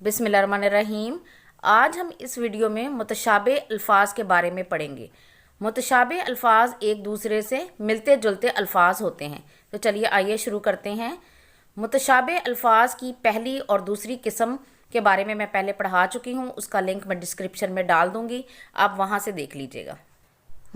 बिस्मिल्लाहिर्रहमानिर्रहीम। आज हम इस वीडियो में मुतशाबे अल्फाज के बारे में पढ़ेंगे। मुतशाबे अल्फाज एक दूसरे से मिलते जुलते अल्फाज होते हैं। तो चलिए आइए शुरू करते हैं। मुतशाबे अल्फाज की पहली और दूसरी किस्म के बारे में मैं पहले पढ़ा चुकी हूँ, उसका लिंक मैं डिस्क्रिप्शन में डाल दूँगी, आप वहाँ से देख लीजिएगा।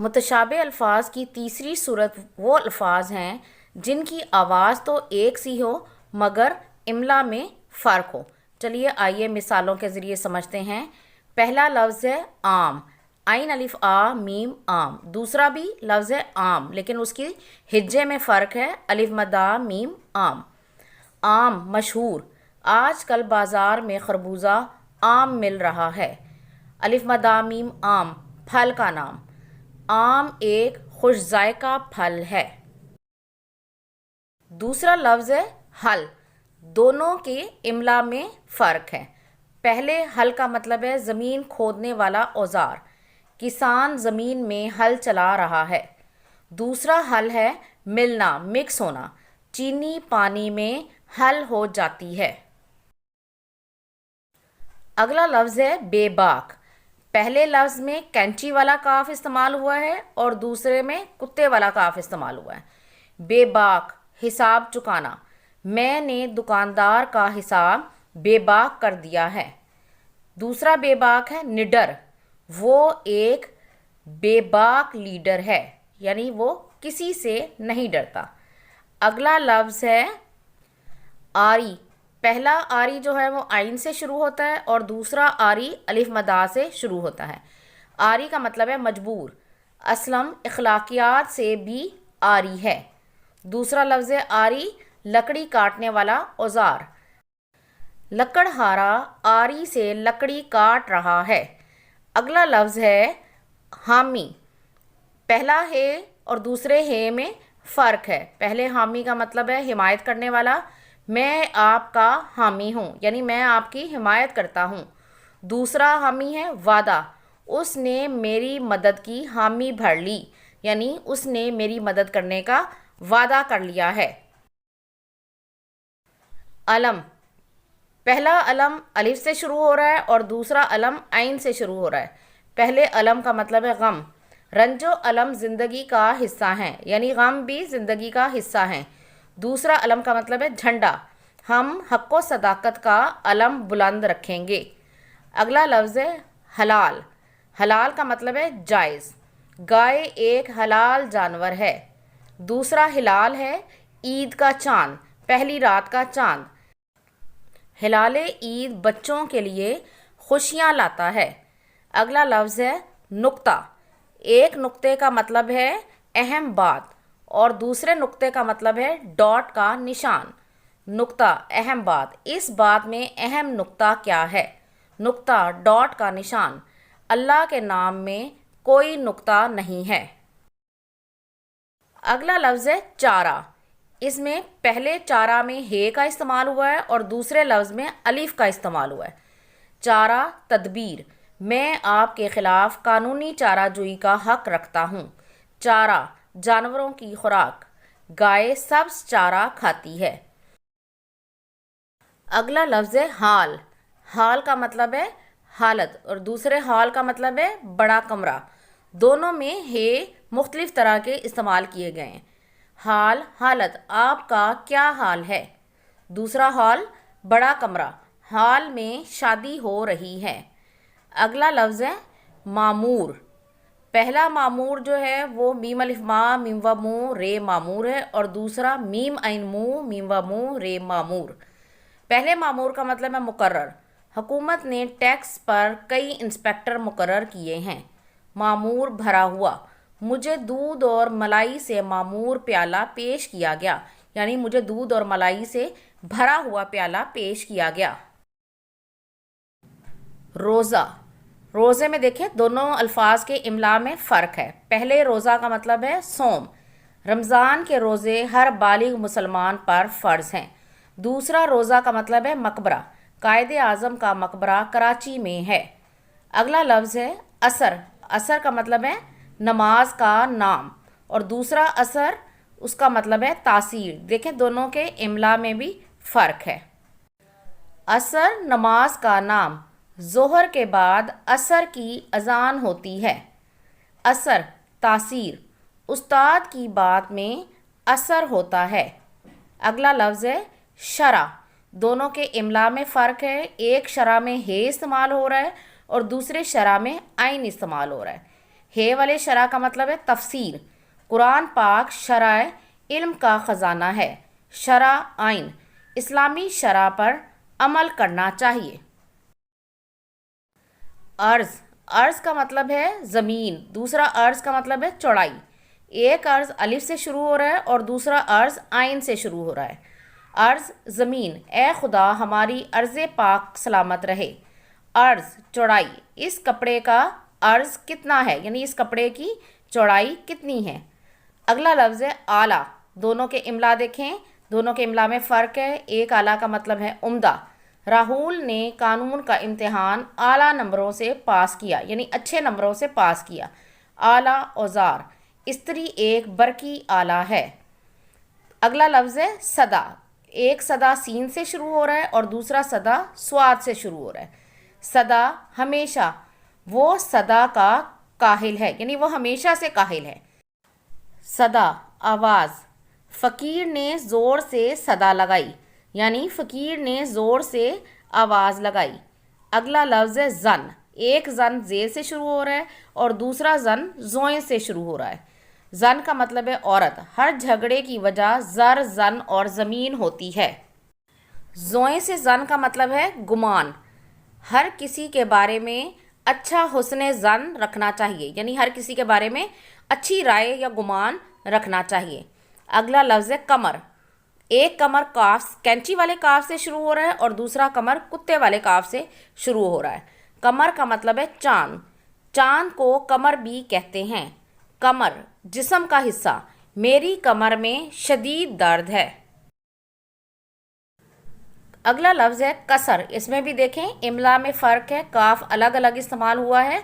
मुतशाबे अल्फाज की तीसरी सूरत वो अल्फाज हैं जिनकी आवाज़ तो एक सी हो मगर इमला में फ़र्क हो। चलिए आइए मिसालों के ज़रिए समझते हैं। पहला लफ्ज़ है आम, आइन अलिफ आ मीम आम। दूसरा भी लफ्ज़ है आम लेकिन उसकी हिज्जे में फ़र्क है, अलिफ मदा मीम आम। आम मशहूर, आज कल बाज़ार में खरबूजा आम मिल रहा है, अलिफ मदा मीम आम फल का नाम। आम एक खुश जायका फल है। दूसरा लफ्ज़ है हल, दोनों के इमला में फ़र्क है। पहले हल का मतलब है ज़मीन खोदने वाला औज़ार, किसान ज़मीन में हल चला रहा है। दूसरा हल है मिलना, मिक्स होना, चीनी पानी में हल हो जाती है। अगला लफ्ज़ है बेबाक। पहले लफ्ज़ में कैंची वाला काफ इस्तेमाल हुआ है और दूसरे में कुत्ते वाला काफ इस्तेमाल हुआ है। बेबाक हिसाब चुकाना, मैंने दुकानदार का हिसाब बेबाक कर दिया है। दूसरा बेबाक है निडर, वो एक बेबाक लीडर है, यानी वो किसी से नहीं डरता। अगला लफ्ज़ है आरी। पहला आरी जो है वो आइन से शुरू होता है और दूसरा आरी अलिफ मदा से शुरू होता है। आरी का मतलब है मजबूर, असलम इखलाकियात से भी आरी है। दूसरा लफ्ज़ है आरी, लकड़ी काटने वाला औज़ार, लकड़हारा आरी से लकड़ी काट रहा है। अगला लफ्ज़ है हामी। पहला है और दूसरे है में फ़र्क है। पहले हामी का मतलब है हिमायत करने वाला, मैं आपका हामी हूँ, यानी मैं आपकी हिमायत करता हूँ। दूसरा हामी है वादा, उसने मेरी मदद की हामी भर ली, यानी उसने मेरी मदद करने का वादा कर लिया है। अलम, पहला अलम अलिफ से शुरू हो रहा है और दूसरा अलम आइन से शुरू हो रहा है। पहले अलम का मतलब है गम, रंजो अलम ज़िंदगी का हिस्सा हैं, यानी गम भी ज़िंदगी का हिस्सा हैं। दूसरा अलम का मतलब है झंडा, हम हक़ व सदाकत का अलम बुलंद रखेंगे। अगला लफ्ज़ है हलाल। हलाल का मतलब है जायज़, गाय एक हलाल जानवर है। दूसरा हिलाल है ईद का चाँद, पहली रात का चाँद। हिलाले ईद बच्चों के लिए खुशियाँ लाता है। अगला लफ्ज़ है नुक्ता। एक नुक्ते का मतलब है अहम बात और दूसरे नुक्ते का मतलब है डॉट का निशान। नुक्ता अहम बात, इस बात में अहम नुक्ता क्या है? नुक्ता डॉट का निशान, अल्लाह के नाम में कोई नुक्ता नहीं है। अगला लफ्ज़ है चारा। इसमें पहले चारा में हे का इस्तेमाल हुआ है और दूसरे लफ्ज़ में अलिफ का इस्तेमाल हुआ है। चारा तदबीर, मैं आपके ख़िलाफ़ कानूनी चाराजोई का हक़ रखता हूँ। चारा जानवरों की खुराक, गाय सब्ज़ चारा खाती है। अगला लफ्ज़ है हाल। हाल का मतलब है हालत और दूसरे हाल का मतलब है बड़ा कमरा। दोनों में हे मुख्तलिफ तरह के इस्तेमाल किए गए हैं। हाल हालत, आपका क्या हाल है। दूसरा हाल बड़ा कमरा, हाल में शादी हो रही है। अगला लफ्ज़ है मामूर। पहला मामूर जो है वो मीम अलिफ मा मीम व मू रे मामूर है और दूसरा मीम ऐन मू मीम व मू रे मामूर। पहले मामूर का मतलब है मुकर्रर, हुकूमत ने टैक्स पर कई इंस्पेक्टर मुकर्रर किए हैं। मामूर भरा हुआ, मुझे दूध और मलाई से मामूर प्याला पेश किया गया, यानी मुझे दूध और मलाई से भरा हुआ प्याला पेश किया गया। रोज़ा। रोज़े में देखें दोनों अल्फाज के इमला में फ़र्क है। पहले रोज़ा का मतलब है सोम, रमज़ान के रोज़े हर बालिग मुसलमान पर फ़र्ज़ हैं। दूसरा रोज़ा का मतलब है मकबरा, कायदे आज़म का मकबरा कराची में है। अगला लफ्ज़ है असर। असर का मतलब है नमाज का नाम और दूसरा असर उसका मतलब है तासीर। देखें दोनों के इमला में भी फ़र्क है। असर नमाज का नाम, ज़ोहर के बाद असर की अजान होती है। असर तासीर, उस्ताद की बात में असर होता है। अगला लफ्ज़ है शरा। दोनों के इमला में फ़र्क है, एक शरा में हे इस्तेमाल हो रहा है और दूसरे शरा में आइन इस्तेमाल हो रहा है। हे वाले शरा का मतलब है तफसीर। कुरान पाक शराए इल्म का ख़जाना है। शरा आइन, इस्लामी शरा पर अमल करना चाहिए। अर्ज़, अर्ज़ का मतलब है ज़मीन, दूसरा अर्ज़ का मतलब है चौड़ाई। एक अर्ज़ अलिफ से शुरू हो रहा है और दूसरा अर्ज़ आइन से शुरू हो रहा है। अर्ज़ ज़मीन, ए खुदा हमारी अर्ज़ पाक सलामत रहे। अर्ज़ चौड़ाई, इस कपड़े का अर्ज़ कितना है, यानी इस कपड़े की चौड़ाई कितनी है। अगला लफ्ज़ है आला। दोनों के इमला देखें, दोनों के इमला में फ़र्क है। एक आला का मतलब है उम्दा। राहुल ने कानून का इम्तिहान आला नंबरों से पास किया, यानी अच्छे नंबरों से पास किया। आला औजार, स्त्री एक बरकी आला है। अगला लफ्ज़ है सदा। एक सदा सीन से शुरू हो रहा है और दूसरा सदा स्वाद से शुरू हो रहा है। सदा हमेशा, वो सदा का काहिल है, यानी वो हमेशा से काहिल है। सदा आवाज़, फ़कीर ने ज़ोर से सदा लगाई, यानी फ़कीर ने ज़ोर से आवाज़ लगाई। अगला लफ्ज़ है ज़न। एक ज़न ज़ेर से शुरू हो रहा है और दूसरा ज़न ज़ोएं से शुरू हो रहा है। ज़न का मतलब है औरत। हर झगड़े की वजह ज़र, ज़न और ज़मीन होती है। ज़ोएं से ज़न का मतलब है गुमान। हर किसी के बारे में अच्छा हुस्न ज़न रखना चाहिए, यानी हर किसी के बारे में अच्छी राय या गुमान रखना चाहिए। अगला लफ्ज़ है कमर। एक कमर काफ, कैंची वाले काफ से शुरू हो रहा है और दूसरा कमर कुत्ते वाले काफ से शुरू हो रहा है। कमर का मतलब है चांद। चांद को कमर भी कहते हैं। कमर जिस्म का हिस्सा, मेरी कमर में शदीद दर्द है। अगला लफ्ज़ है कसर। इसमें भी देखें इमला में फ़र्क है, काफ अलग अलग इस्तेमाल हुआ है।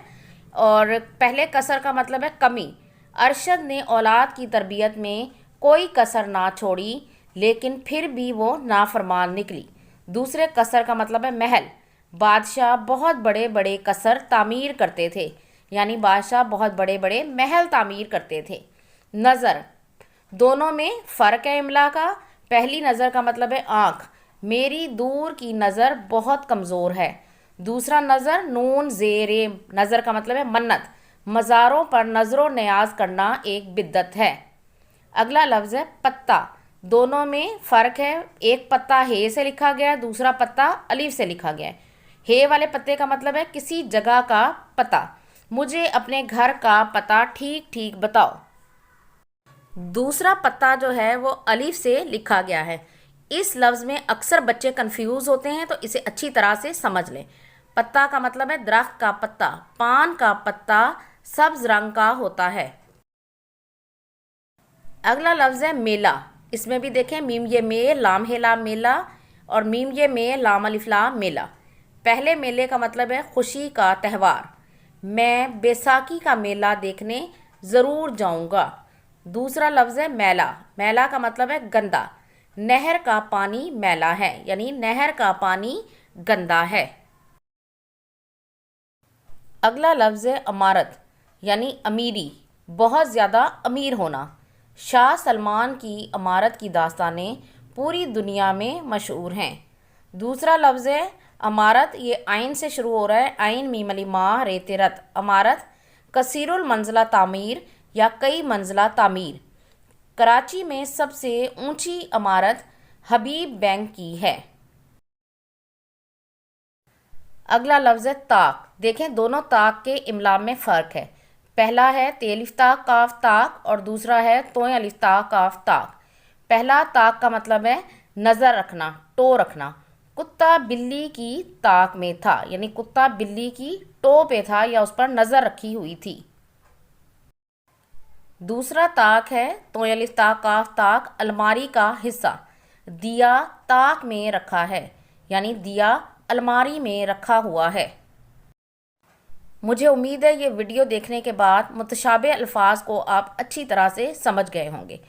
और पहले कसर का मतलब है कमी। अरशद ने औलाद की तरबियत में कोई कसर ना छोड़ी, लेकिन फिर भी वो नाफरमान निकली। दूसरे कसर का मतलब है महल। बादशाह बहुत बड़े बड़े कसर तामीर करते थे, यानी बादशाह बहुत बड़े बड़े महल तामीर करते थे। नज़र, दोनों में फ़र्क है इमला का। पहली नज़र का मतलब है आँख, मेरी दूर की नज़र बहुत कमज़ोर है। दूसरा नज़र नून ज़ेरे नज़र का मतलब है मन्नत। मज़ारों पर नज़रो न्याज करना एक बिद्दत है। अगला लफ्ज़ है पत्ता। दोनों में फ़र्क है, एक पत्ता हे से लिखा गया है, दूसरा पत्ता अलीफ से लिखा गया है। हे वाले पत्ते का मतलब है किसी जगह का पता। मुझे अपने घर का पता ठीक ठीक बताओ। दूसरा पत्ता जो है वो अलीफ से लिखा गया है। इस लफ्ज़ में अक्सर बच्चे कंफ्यूज होते हैं, तो इसे अच्छी तरह से समझ लें। पत्ता का मतलब है दरख्त का पत्ता। पान का पत्ता सब्ज रंग का होता है। अगला लफ्ज़ है मेला। इसमें भी देखें मीम ये मे, लाम हे लाम मेला और मीम ये मे, लाम अलिफ लाम मेला। पहले मेले का मतलब है खुशी का त्यौहार। मैं बैसाखी का मेला देखने ज़रूर जाऊंगा। दूसरा लफ्ज़ है मैला। मैला का मतलब है गंदा। नहर का पानी मैला है, यानी नहर का पानी गंदा है। अगला लफ्ज़ है अमारत, यानी अमीरी, बहुत ज़्यादा अमीर होना। शाह सलमान की अमारत की दास्तानें पूरी दुनिया में मशहूर हैं। दूसरा लफ्ज़ है अमारत, ये आइन से शुरू हो रहा है। आइन मीम अली माह रेते रत। अमारत कसीरुल मंजिला तामीर या कई मंजिला तामीर। कराची में सबसे ऊंची अमारत हबीब बैंक की है। अगला लफ्ज़ है ताक। देखें दोनों ताक के इमला में फ़र्क है। पहला है तेलिफ ताक काफ ताक और दूसरा है तोय अलिफ ताक काफ ताक। पहला ताक का मतलब है नज़र रखना, टो रखना। कुत्ता बिल्ली की ताक में था, यानी कुत्ता बिल्ली की टो पे था या उस पर नज़र रखी हुई थी। दूसरा ताक है तोय अलिफ ताक काफ ताक, अलमारी का हिस्सा। दिया ताक में रखा है, यानी दिया अलमारी में रखा हुआ है। मुझे उम्मीद है ये वीडियो देखने के बाद मुतशाबे अल्फाज को आप अच्छी तरह से समझ गए होंगे।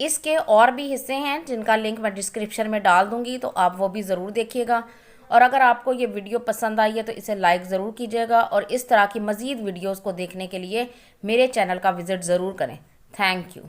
इसके और भी हिस्से हैं जिनका लिंक मैं डिस्क्रिप्शन में डाल दूंगी, तो आप वो भी ज़रूर देखिएगा। اور اگر آپ کو یہ ویڈیو پسند آئی ہے تو اسے لائک ضرور کیجیے گا، اور اس طرح کی مزید ویڈیوز کو دیکھنے کے لیے میرے چینل کا وزٹ ضرور کریں۔ Thank you.